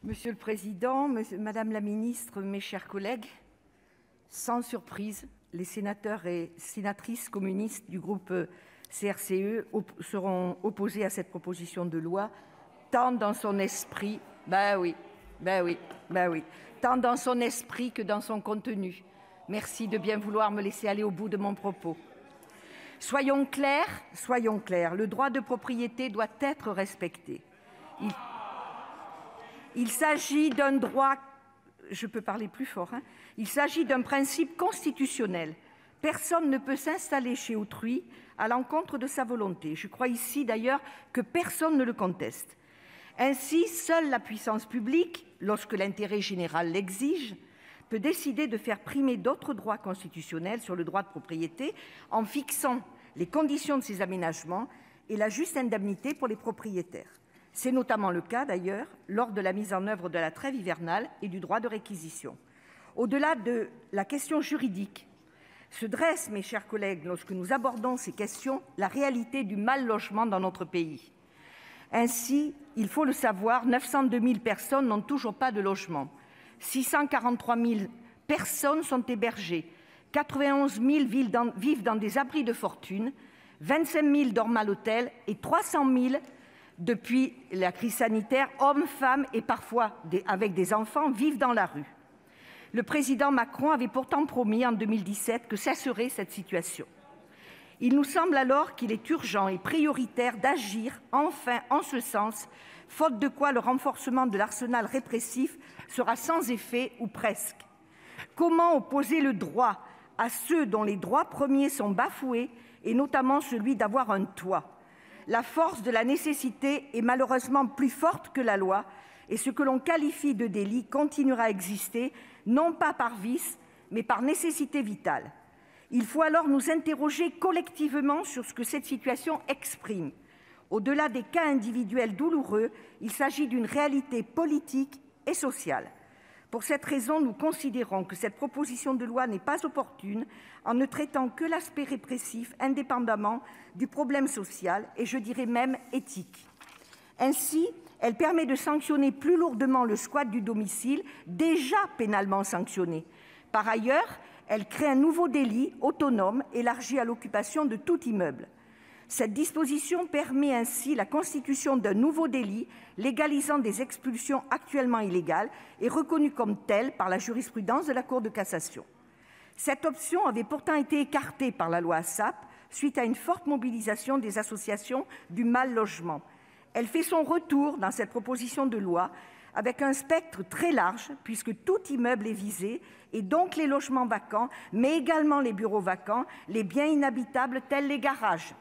Monsieur le Président, Madame la Ministre, mes chers collègues, sans surprise, les sénateurs et sénatrices communistes du groupe CRCE seront opposés à cette proposition de loi, tant dans son esprit, tant dans son esprit que dans son contenu. Merci de bien vouloir me laisser aller au bout de mon propos. Soyons clairs, le droit de propriété doit être respecté. Il s'agit d'un droit, je peux parler plus fort, il s'agit d'un principe constitutionnel. Personne ne peut s'installer chez autrui à l'encontre de sa volonté. Je crois ici d'ailleurs que personne ne le conteste. Ainsi, seule la puissance publique, lorsque l'intérêt général l'exige, peut décider de faire primer d'autres droits constitutionnels sur le droit de propriété en fixant les conditions de ces aménagements et la juste indemnité pour les propriétaires. C'est notamment le cas, d'ailleurs, lors de la mise en œuvre de la trêve hivernale et du droit de réquisition. Au-delà de la question juridique, se dresse, mes chers collègues, lorsque nous abordons ces questions, la réalité du mal-logement dans notre pays. Ainsi, il faut le savoir, 902 000 personnes n'ont toujours pas de logement. 643 000 personnes sont hébergées. 91 000 vivent dans des abris de fortune. 25 000 dorment à l'hôtel et 300 000 depuis la crise sanitaire, hommes, femmes et parfois avec des enfants, vivent dans la rue. Le président Macron avait pourtant promis en 2017 que cesserait cette situation. Il nous semble alors qu'il est urgent et prioritaire d'agir enfin en ce sens, faute de quoi le renforcement de l'arsenal répressif sera sans effet ou presque. Comment opposer le droit à ceux dont les droits premiers sont bafoués, et notamment celui d'avoir un toit ? La force de la nécessité est malheureusement plus forte que la loi et ce que l'on qualifie de délit continuera à exister, non pas par vice, mais par nécessité vitale. Il faut alors nous interroger collectivement sur ce que cette situation exprime. Au-delà des cas individuels douloureux, il s'agit d'une réalité politique et sociale. Pour cette raison, nous considérons que cette proposition de loi n'est pas opportune en ne traitant que l'aspect répressif indépendamment du problème social et je dirais même éthique. Ainsi, elle permet de sanctionner plus lourdement le squat du domicile, déjà pénalement sanctionné. Par ailleurs, elle crée un nouveau délit autonome élargi à l'occupation de tout immeuble. Cette disposition permet ainsi la constitution d'un nouveau délit légalisant des expulsions actuellement illégales et reconnues comme telles par la jurisprudence de la Cour de cassation. Cette option avait pourtant été écartée par la loi ASAP suite à une forte mobilisation des associations du mal-logement. Elle fait son retour dans cette proposition de loi avec un spectre très large puisque tout immeuble est visé et donc les logements vacants, mais également les bureaux vacants, les biens inhabitables tels les garages.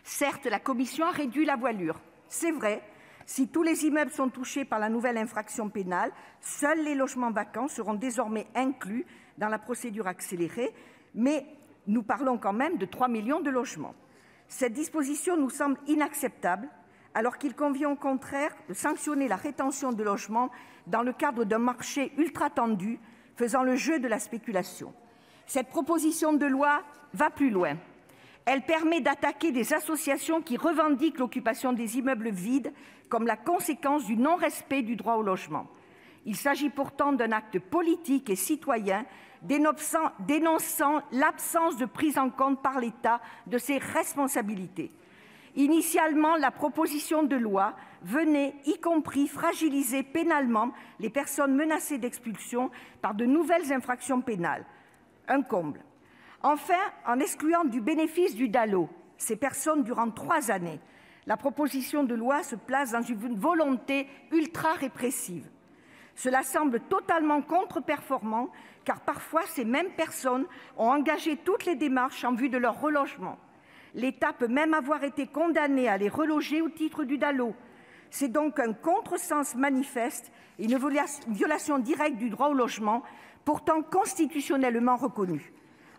Certes, la commission a réduit la voilure. C'est vrai, si tous les immeubles sont touchés par la nouvelle infraction pénale, seuls les logements vacants seront désormais inclus dans la procédure accélérée, mais nous parlons quand même de 3 millions de logements. Cette disposition nous semble inacceptable, alors qu'il convient au contraire de sanctionner la rétention de logements dans le cadre d'un marché ultra tendu, faisant le jeu de la spéculation. Cette proposition de loi va plus loin. Elle permet d'attaquer des associations qui revendiquent l'occupation des immeubles vides comme la conséquence du non-respect du droit au logement. Il s'agit pourtant d'un acte politique et citoyen dénonçant l'absence de prise en compte par l'État de ses responsabilités. Initialement, la proposition de loi venait, y compris, fragiliser pénalement les personnes menacées d'expulsion par de nouvelles infractions pénales. Un comble. Enfin, en excluant du bénéfice du DALO ces personnes durant 3 années, la proposition de loi se place dans une volonté ultra-répressive. Cela semble totalement contre-performant, car parfois ces mêmes personnes ont engagé toutes les démarches en vue de leur relogement. L'État peut même avoir été condamné à les reloger au titre du DALO. C'est donc un contresens manifeste et une violation directe du droit au logement, pourtant constitutionnellement reconnu.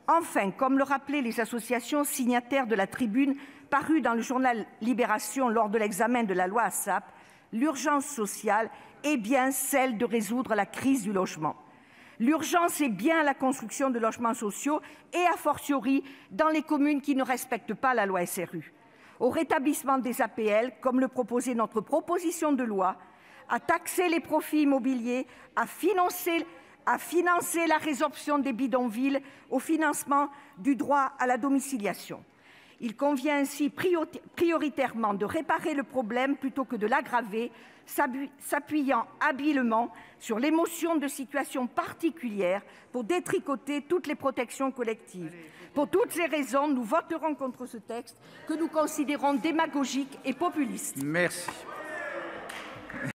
Enfin, comme le rappelaient les associations signataires de la tribune parue dans le journal Libération lors de l'examen de la loi ASAP, l'urgence sociale est bien celle de résoudre la crise du logement. L'urgence est bien la construction de logements sociaux et, a fortiori, dans les communes qui ne respectent pas la loi SRU. Au rétablissement des APL, comme le proposait notre proposition de loi, à taxer les profits immobiliers, à financer la résorption des bidonvilles, au financement du droit à la domiciliation. Il convient ainsi prioritairement de réparer le problème plutôt que de l'aggraver, s'appuyant habilement sur l'émotion de situations particulières pour détricoter toutes les protections collectives. Pour toutes ces raisons, nous voterons contre ce texte que nous considérons démagogique et populiste. Merci.